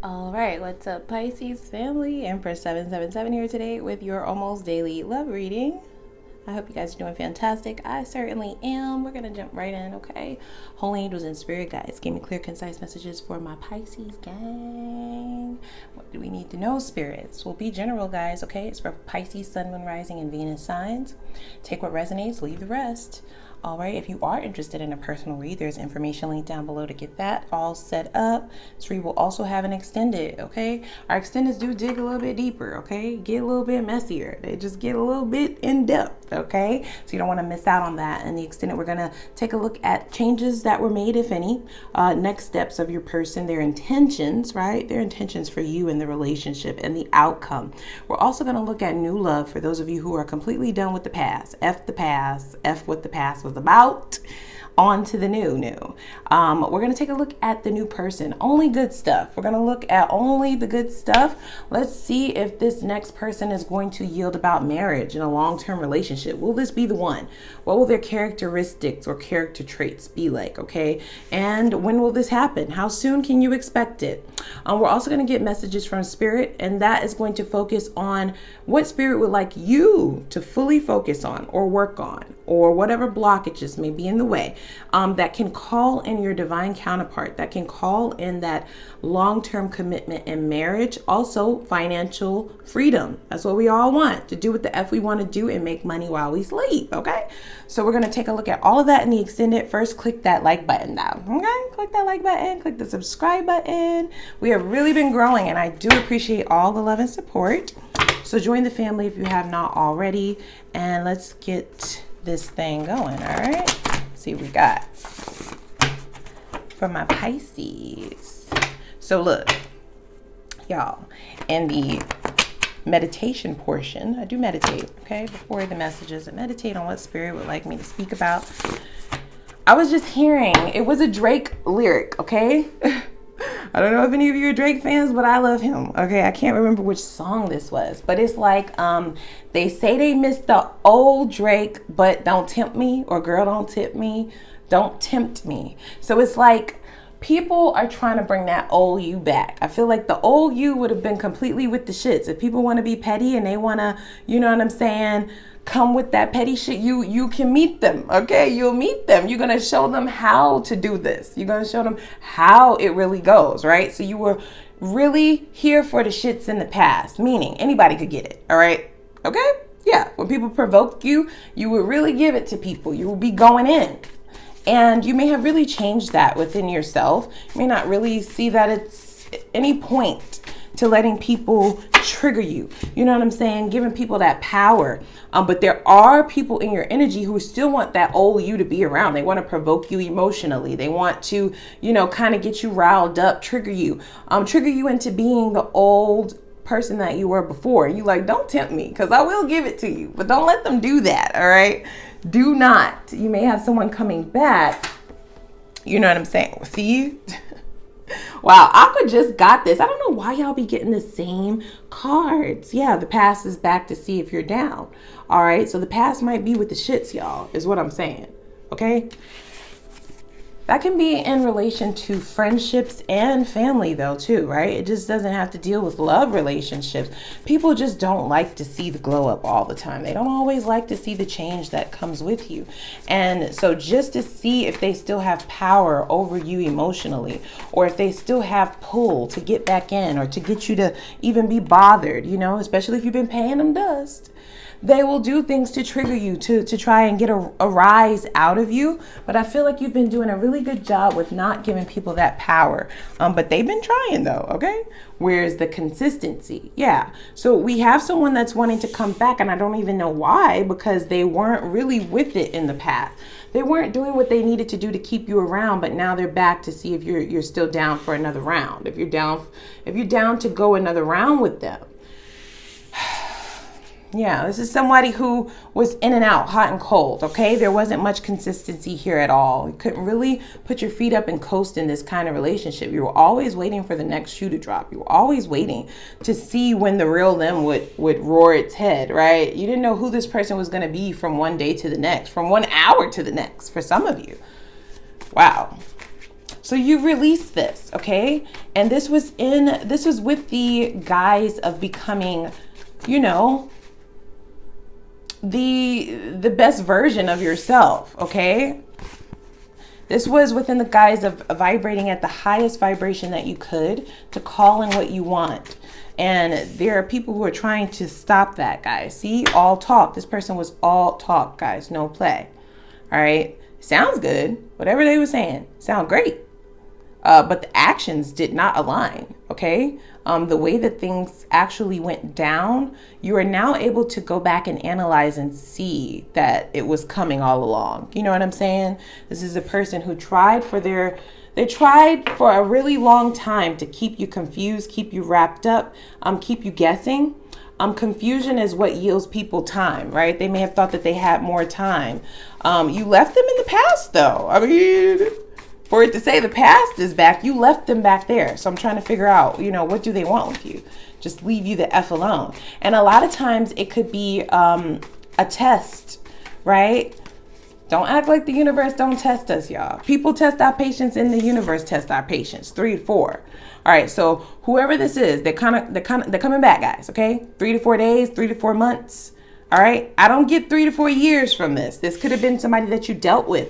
All right, what's up, Pisces family? Empress 777 here today with your almost daily love reading. I hope you guys are doing fantastic. I certainly am. We're going to jump right in, okay? Holy angels and spirit guides, give me clear, concise messages for my Pisces gang. What do we need to know, spirits? Will be general, guys, okay? It's for Pisces, Sun, Moon, Rising, and Venus signs. Take what resonates, leave the rest. All right, if you are interested in a personal read, there's information linked down below to get that all set up. This read will also have an extended, okay? Our extendeds do dig a little bit deeper, okay? Get a little bit messier. They just get a little bit in depth, okay? So you don't want to miss out on that. And the extended, we're going to take a look at changes that were made, if any, next steps of your person, their intentions, right? Their intentions for you in the relationship and the outcome. We're also going to look at new love for those of you who are completely done with the past. F the past, F what the past was about, on to the new. We're going to take a look at the new person. Only good stuff. We're going to look at only the good stuff. Let's see if this next person is going to yield about marriage in a long-term relationship. Will this be the one? What will their characteristics or character traits be like, okay? And when will this happen? How soon can you expect it? We're also going to get messages from spirit, and that is going to focus on what spirit would like you to fully focus on or work on, or whatever blockages may be in the way, that can call in your divine counterpart, that can call in that long-term commitment in marriage. Also financial freedom. That's what we all want, to do what the F we want to do and make money while we sleep, okay? So we're going to take a look at all of that in the extended. First, click that like button now, okay? Click that like button, click the subscribe button. We have really been growing, and I do appreciate all the love and support. So join the family if you have not already, and let's get this thing going. All right, see what we got for my Pisces. So look, y'all, in the meditation portion, I do meditate, okay, before the messages. I meditate on what spirit would like me to speak about. I was just hearing, it was a Drake lyric, okay? I don't know if any of you are Drake fans, but I love him. Okay, I can't remember which song this was, but it's like, they say they miss the old Drake, but don't tempt me, or girl, don't tip me, don't tempt me. So it's like people are trying to bring that old you back. I feel like the old you would have been completely with the shits. If people want to be petty and they want to, you know what I'm saying, come with that petty shit, you can meet them, okay? You'll meet them. You're going to show them how to do this. You're going to show them how it really goes, right? So you were really here for the shits in the past, meaning anybody could get it, all right? Okay? Yeah, when people provoke you, you would really give it to people. You will be going in. And you may have really changed that within yourself. You may not really see that it's any point to letting people trigger you. You know what I'm saying? Giving people that power. But there are people in your energy who still want that old you to be around. They want to provoke you emotionally. They want to, you know, kind of get you riled up, trigger you into being the old person that you were before. You like, don't tempt me, because I will give it to you. But don't let them do that, all right? Do not. You may have someone coming back. You know what I'm saying? See? Wow, Aqua just got this. I don't know why y'all be getting the same cards. Yeah, the past is back to see if you're down. All right, so the past might be with the shits, y'all, is what I'm saying. Okay? That can be in relation to friendships and family, though, too, right? It just doesn't have to deal with love relationships. People just don't like to see the glow up all the time. They don't always like to see the change that comes with you. And so just to see if they still have power over you emotionally, or if they still have pull to get back in, or to get you to even be bothered, you know, especially if you've been paying them dust. They will do things to trigger you, to try and get a rise out of you. But I feel like you've been doing a really good job with not giving people that power. But they've been trying, though, okay? Where's the consistency? Yeah. So we have someone that's wanting to come back, and I don't even know why, because they weren't really with it in the past. They weren't doing what they needed to do to keep you around, but now they're back to see if you're still down for another round. If you're down to go another round with them. Yeah, this is somebody who was in and out, hot and cold, okay? There wasn't much consistency here at all. You couldn't really put your feet up and coast in this kind of relationship. You were always waiting for the next shoe to drop. You were always waiting to see when the real them would roar its head, right? You didn't know who this person was going to be from one day to the next, from 1 hour to the next, for some of you. Wow. So you released this, okay? And this was with the guise of becoming, you know, the best version of yourself, okay? This was within the guise of vibrating at the highest vibration that you could to call in what you want. And there are people who are trying to stop that, guys. See, all talk. This person was all talk, guys, no play. All right. Sounds good. Whatever they were saying, sound great. But the actions did not align, okay? The way that things actually went down, you are now able to go back and analyze and see that it was coming all along. You know what I'm saying? This is a person who tried for a really long time to keep you confused, keep you wrapped up, keep you guessing. Confusion is what yields people time, right? They may have thought that they had more time. You left them in the past, though. I mean, for it to say the past is back, you left them back there. So I'm trying to figure out, you know, what do they want with you? Just leave you the F alone. And a lot of times it could be a test, right? Don't act like the universe don't test us, y'all. People test our patience and the universe test our patience. 3 to 4. All right, so whoever this is, they're coming back, guys, okay? 3 to 4 days, 3 to 4 months. All right, I don't get 3 to 4 years from this. This could have been somebody that you dealt with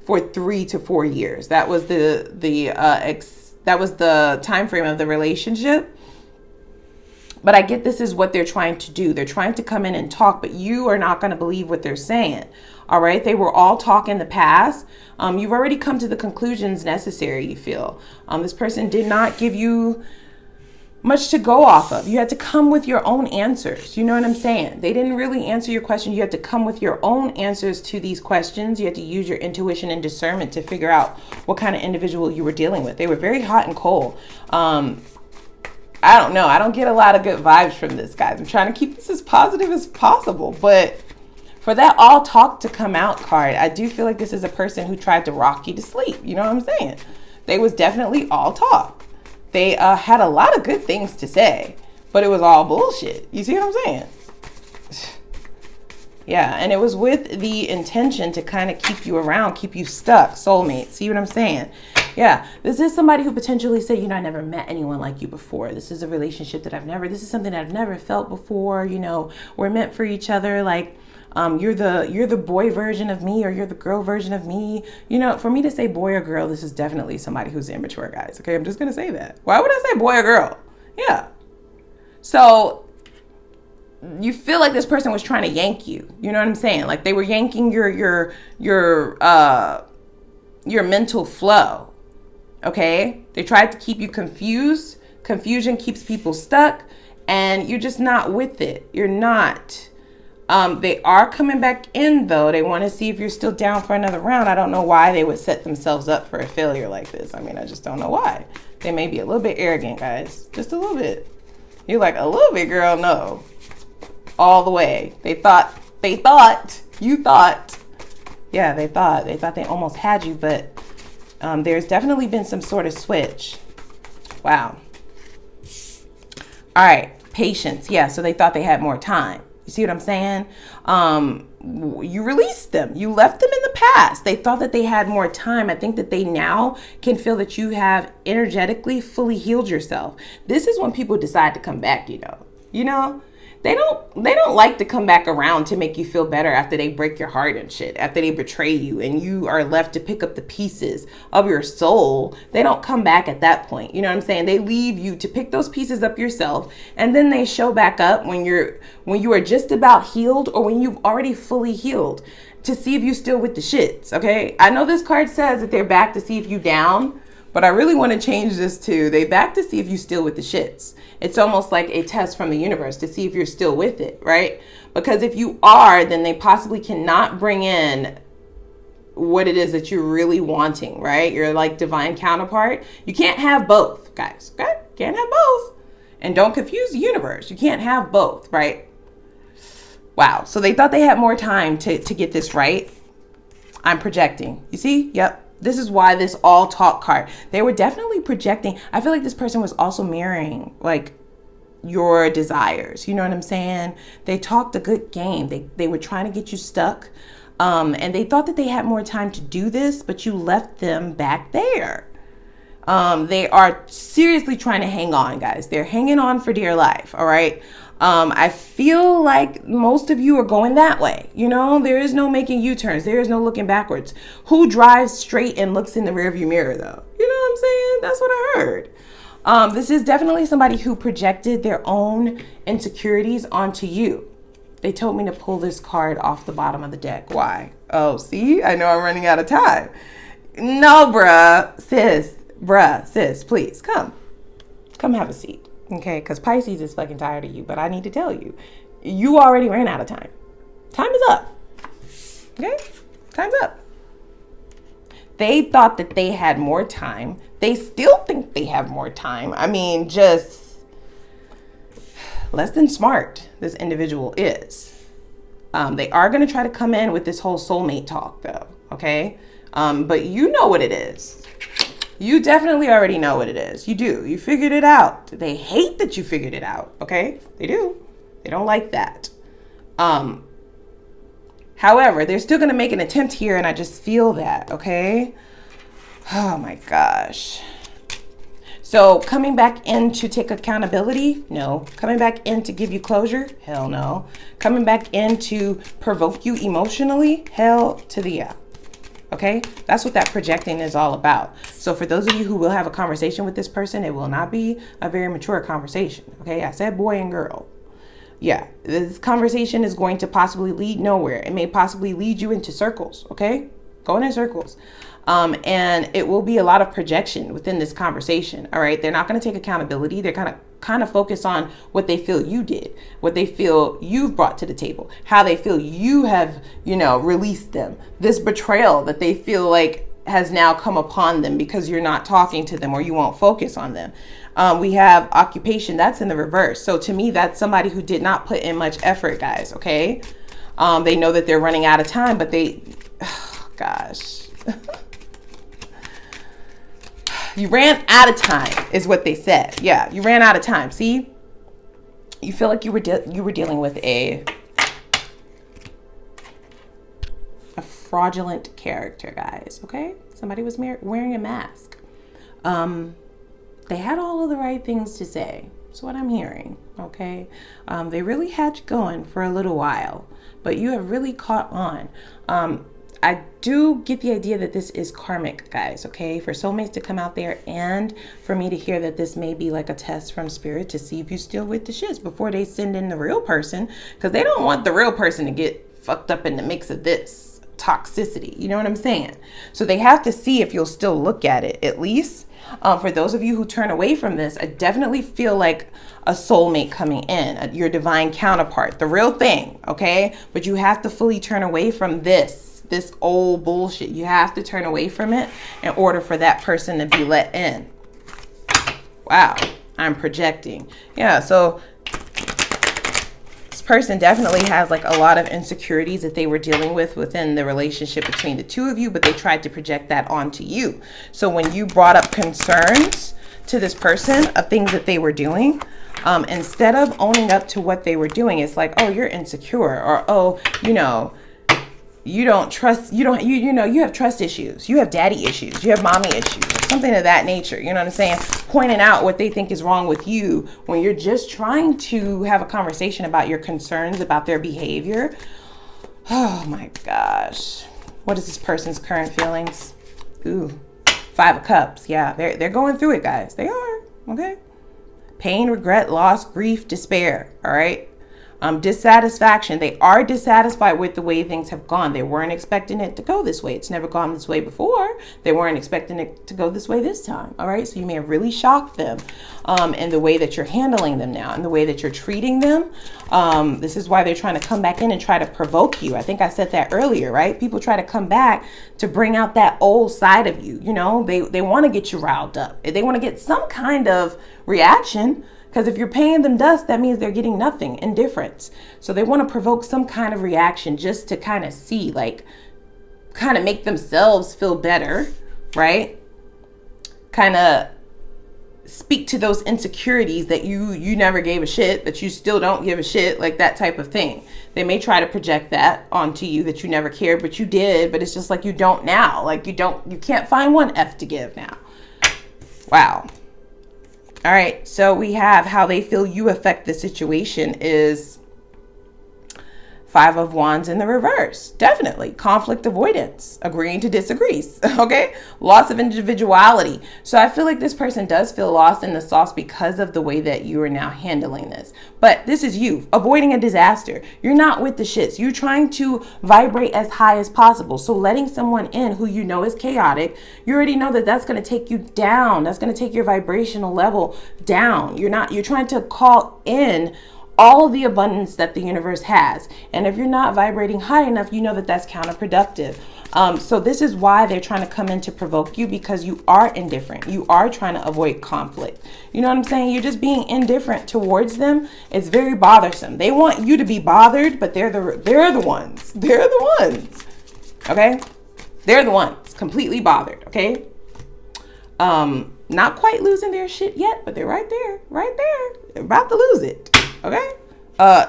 for 3 to 4 years. That was that was the time frame of the relationship. But I get this is what they're trying to do. They're trying to come in and talk, but you are not going to believe what they're saying. All right. They were all talk in the past. You've already come to the conclusions necessary, you feel. This person did not give you much to go off of. You had to come with your own answers. You know what I'm saying? They didn't really answer your question. You had to come with your own answers to these questions. You had to use your intuition and discernment to figure out what kind of individual you were dealing with. They were very hot and cold. I don't know. I don't get a lot of good vibes from this, guys. I'm trying to keep this as positive as possible. But for that all talk to come out card, I do feel like this is a person who tried to rock you to sleep. You know what I'm saying? They was definitely all talk. They had a lot of good things to say, but it was all bullshit. You see what I'm saying? Yeah, and it was with the intention to kind of keep you around, keep you stuck, soulmate. See what I'm saying? Yeah, this is somebody who potentially said, you know, I never met anyone like you before. This is a relationship that this is something that I've never felt before. You know, we're meant for each other. Like, you're the boy version of me, or you're the girl version of me. You know, for me to say boy or girl, this is definitely somebody who's immature, guys. Okay, I'm just going to say that. Why would I say boy or girl? Yeah. So you feel like this person was trying to yank you. You know what I'm saying? Like they were yanking your mental flow. Okay? They tried to keep you confused. Confusion keeps people stuck, and you're just not with it. You're not. They are coming back in, though. They want to see if you're still down for another round. I don't know why they would set themselves up for a failure like this. I mean, I just don't know why. They may be a little bit arrogant, guys. Just a little bit. You're like, a little bit, girl? No. All the way. You thought. Yeah, they thought they almost had you, but there's definitely been some sort of switch. Wow. All right. Patience. Yeah, so they thought they had more time. You see what I'm saying? You released them. You left them in the past. They thought that they had more time. I think that they now can feel that you have energetically fully healed yourself. This is when people decide to come back, you know. You know? They don't like to come back around to make you feel better after they break your heart and shit, after they betray you and you are left to pick up the pieces of your soul. They don't come back at that point. You know what I'm saying? They leave you to pick those pieces up yourself, and then they show back up when you are just about healed, or when you've already fully healed, to see if you're still with the shits. Okay? I know this card says that they're back to see if you down, but I really want to change this to they back to see if you still with the shits. It's almost like a test from the universe to see if you're still with it, right? Because if you are, then they possibly cannot bring in what it is that you're really wanting, right? You're like divine counterpart. You can't have both, guys, okay? Can't have both. And don't confuse the universe. You can't have both, right? Wow. So they thought they had more time to get this right. I'm projecting. You see? Yep. This is why this all talk card. They were definitely projecting. I feel like this person was also mirroring like your desires. You know what I'm saying? They talked a good game. They were trying to get you stuck. And they thought that they had more time to do this, but you left them back there. They are seriously trying to hang on, guys. They're hanging on for dear life, all right? I feel like most of you are going that way. You know, there is no making U-turns. There is no looking backwards. Who drives straight and looks in the rearview mirror, though? You know what I'm saying? That's what I heard. This is definitely somebody who projected their own insecurities onto you. They told me to pull this card off the bottom of the deck. Why? Oh, see? I know I'm running out of time. No, sis, please come have a seat. Okay, because Pisces is fucking tired of you, but I need to tell you, you already ran out of time. Time is up. Okay, time's up. They thought that they had more time. They still think they have more time. I mean, just less than smart this individual is. They are going to try to come in with this whole soulmate talk, though. Okay, but you know what it is. You definitely already know what it is. You do. You figured it out. They hate that you figured it out. Okay? They do. They don't like that. However, they're still going to make an attempt here, and I just feel that. Okay? Oh my gosh. So coming back in to take accountability? No. Coming back in to give you closure? Hell no. Coming back in to provoke you emotionally? Hell to the yeah. Okay, that's what that projecting is all about. So for those of you who will have a conversation with this person, it will not be a very mature conversation. Okay, I said boy and girl. Yeah, this conversation is going to possibly lead nowhere. It may possibly lead you into circles. Okay, going in circles. And it will be a lot of projection within this conversation. All right, they're not going to take accountability. They're kind of focus on what they feel you did, what they feel you've brought to the table, how they feel you have, released them. This betrayal that they feel like has now come upon them because you're not talking to them or you won't focus on them. We have occupation. That's in the reverse. So to me, that's somebody who did not put in much effort, guys. Okay. They know that they're running out of time, but gosh. You ran out of time is what they said. Yeah, you ran out of time. See, you feel like you were dealing with a fraudulent character, guys. Okay, somebody was wearing a mask. They had all of the right things to say. That's what I'm hearing. Okay, they really had you going for a little while, but you have really caught on. I do get the idea that this is karmic, guys, okay? For soulmates to come out there and for me to hear that this may be like a test from spirit to see if you're still with the shits before they send in the real person, because they don't want the real person to get fucked up in the mix of this toxicity. You know what I'm saying? So they have to see if you'll still look at it, at least. For those of you who turn away from this, I definitely feel like a soulmate coming in, your divine counterpart, the real thing, okay? But you have to fully turn away from this old bullshit. You have to turn away from it in order for that person to be let in. Wow, I'm projecting. Yeah, so this person definitely has like a lot of insecurities that they were dealing with within the relationship between the two of you, but they tried to project that onto you. So when you brought up concerns to this person of things that they were doing, instead of owning up to what they were doing, it's like, oh, you're insecure, or oh, you don't trust, you have trust issues, you have daddy issues, you have mommy issues, something of that nature. You know what I'm saying? Pointing out what they think is wrong with you when you're just trying to have a conversation about your concerns about their behavior. Oh my gosh. What is this person's current feelings? Ooh, 5 of Cups. Yeah, they're going through it, guys. They are. Okay. Pain, regret, loss, grief, despair. All right. Dissatisfaction. They are dissatisfied with the way things have gone. They weren't expecting it to go this way. It's never gone this way before. They weren't expecting it to go this way this time. All right. So you may have really shocked them in the way that you're handling them now, and the way that you're treating them. This is why they're trying to come back in and try to provoke you. I think I said that earlier, right? People try to come back to bring out that old side of you. You know, they want to get you riled up. They want to get some kind of reaction. Because if you're paying them dust, that means they're getting nothing, indifference. So they want to provoke some kind of reaction just to kind of see, like, kind of make themselves feel better, right? Kind of speak to those insecurities that you never gave a shit, that you still don't give a shit, like that type of thing. They may try to project that onto you, that you never cared, but you did. But it's just like you don't now. Like you can't find one F to give now. Wow. All right, so we have how they feel you affect the situation is Five of Wands in the reverse. Definitely. Conflict avoidance. Agreeing to disagree. Okay? Loss of individuality. So I feel like this person does feel lost in the sauce because of the way that you are now handling this. But this is you. Avoiding a disaster. You're not with the shits. You're trying to vibrate as high as possible. So letting someone in who you know is chaotic, you already know that that's going to take you down. That's going to take your vibrational level down. You're trying to call in all of the abundance that the universe has. And if you're not vibrating high enough, you know that that's counterproductive. So this is why they're trying to come in to provoke you, because you are indifferent. You are trying to avoid conflict. You know what I'm saying? You're just being indifferent towards them. It's very bothersome. They want you to be bothered, but they're the ones. They're the ones. Okay? They're the ones completely bothered. Okay? Not quite losing their shit yet, but they're right there. They're about to lose it. Okay?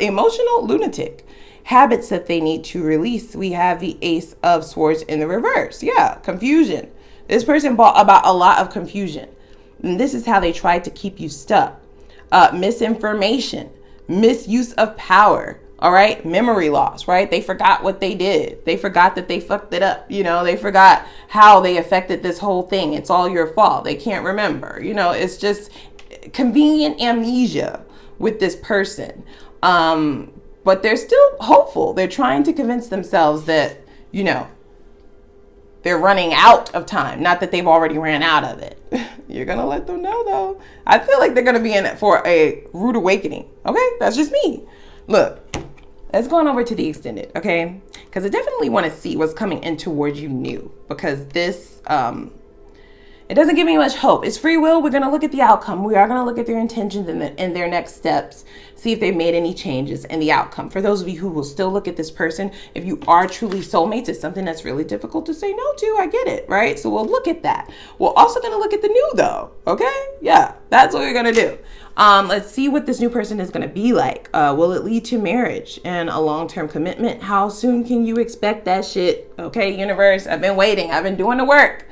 Emotional lunatic. Habits that they need to release. We have the Ace of Swords in the reverse. Yeah, confusion. This person brought about a lot of confusion. And this is how they tried to keep you stuck. Misinformation. Misuse of power. All right? Memory loss, right? They forgot what they did. They forgot that they fucked it up. You know, they forgot how they affected this whole thing. It's all your fault. They can't remember. You know, it's just convenient amnesia with this person. But they're still hopeful. They're trying to convince themselves that, you know, they're running out of time. Not that they've already ran out of it. You're going to let them know, though. I feel like they're going to be in it for a rude awakening. Okay? That's just me. Look, let's go on over to the extended, okay? Because I definitely want to see what's coming in towards you new. Because this, it doesn't give me much hope. It's free will. We're going to look at the outcome. We are going to look at their intentions and their next steps. See if they've made any changes in the outcome. For those of you who will still look at this person, if you are truly soulmates, it's something that's really difficult to say no to. I get it, right? So we'll look at that. We're also going to look at the new, though. Okay? Yeah, that's what we're going to do. Let's see what this new person is going to be like. Will it lead to marriage and a long-term commitment? How soon can you expect that shit? Okay, universe, I've been waiting. I've been doing the work.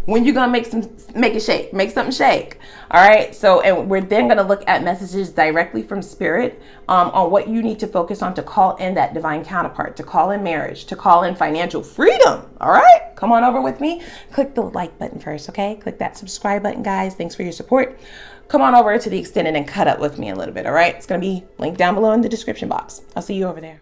When you gonna make it shake, make something shake. All right. So, and we're then gonna look at messages directly from spirit on what you need to focus on to call in that divine counterpart, to call in marriage, to call in financial freedom. All right. Come on over with me. Click the like button first. Okay. Click that subscribe button, guys. Thanks for your support. Come on over to the extended and cut up with me a little bit. All right. It's gonna be linked down below in the description box. I'll see you over there.